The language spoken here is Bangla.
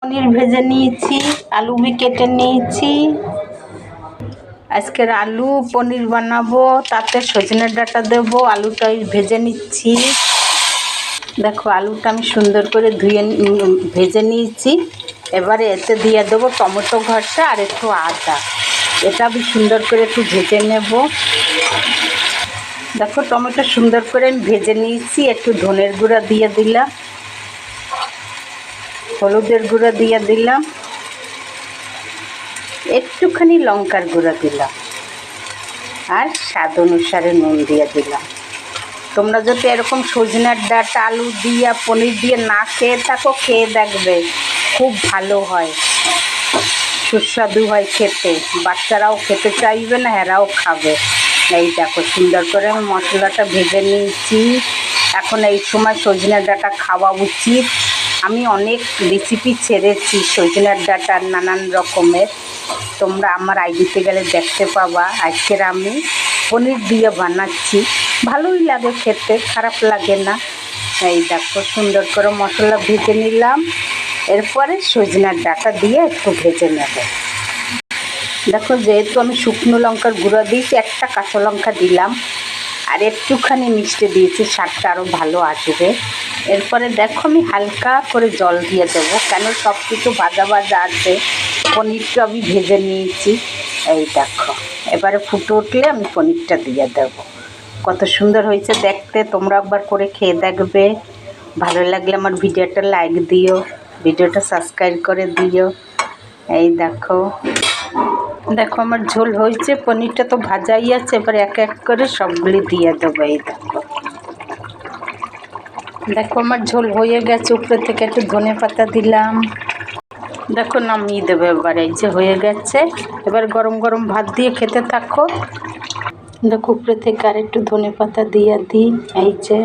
পনির ভেজে নিয়েছি, আলু भी কেটে নিয়েছি। আজকের আলু পনির বানাবো, তাতে সজনে ডাঁটা দেবো। আলুটা ভেজে নিচ্ছি। দেখো আলুটা আমি সুন্দর করে ধুয়ে ভেজে নিয়েছি। এবারে এতে দিয়ে দেবো টমেটো ঘষা আর একটু আদা। এটা আমি সুন্দর করে একটু ভেজে নেব। দেখো টমেটো সুন্দর করে আমি ভেজে নিয়েছি। একটু ধনের গুঁড়া দিয়ে দিলাম, হলুদের গুঁড়া দিয়ে দিলাম, একটুখানি লঙ্কার গুঁড়া দিলাম আর স্বাদ অনুসারে নুন দিয়ে দিলাম। তোমরা যদি এরকম সজনের ডাঁটা আলু দিয়ে পনির দিয়ে না খেয়ে থাকো, খেয়ে দেখবে, খুব ভালো হয়, সুস্বাদু হয় খেতে। বাচ্চারাও খেতে চাইবে না, এরাও খাবে। এই দেখো সুন্দর করে আমি মশলাটা ভেজে নিয়েছি। এখন এই সময় সজনের ডাঁটা খাওয়া উচিত। আমি অনেক রেসিপি ছেড়েছি সজনের ডাঁটার নানান রকমের, তোমরা আমার আইডিতে গেলে দেখতে পাবা। আজকের আমি পনির দিয়ে বানাচ্ছি, ভালোই লাগে খেতে, খারাপ লাগে না। এই দেখো সুন্দর করে মশলা ভেজে নিলাম। এরপরে সজনের ডাঁটা দিয়ে একটু ভেজে নেব। দেখো যেহেতু আমি শুকনো লঙ্কার গুঁড়ো দিয়েছি, একটা কাঁচা লঙ্কা দিলাম আর একটুখানি মিষ্টি দিয়েছি, স্বাদটা আরও ভালো আসবে। এরপরে দেখো আমি হালকা করে জল দিয়ে দেবো, কেন সব কিছু ভাজা ভাজা আছে, পনিরটা আমি ভেজে নিয়েছি। এই দেখো এবারে ফুটে উঠলে আমি পনিরটা দিয়ে দেবো। কত সুন্দর হয়েছে দেখতে, তোমরা একবার করে খেয়ে দেখবে। ভালো লাগলে আমার ভিডিওটা লাইক দিও, ভিডিওটা সাবস্ক্রাইব করে দিও। এই দেখো দেখো আমার ঝোল হয়েছে, পনিরটা তো ভাজাই আছে। এবার এক এক করে সবগুলি দিয়ে দেবো। এই দেখো দেখো আমার ঝোল হয়ে গেছে। উপরে থেকে একটু ধনে পাতা দিলাম। দেখো নামিয়ে দেবো এবার। এই যে হয়ে গেছে। এবার গরম গরম ভাত দিয়ে খেতে থাকো। দেখো উপরে থেকে আর একটু ধনে পাতা দিয়ে দিই। এই যে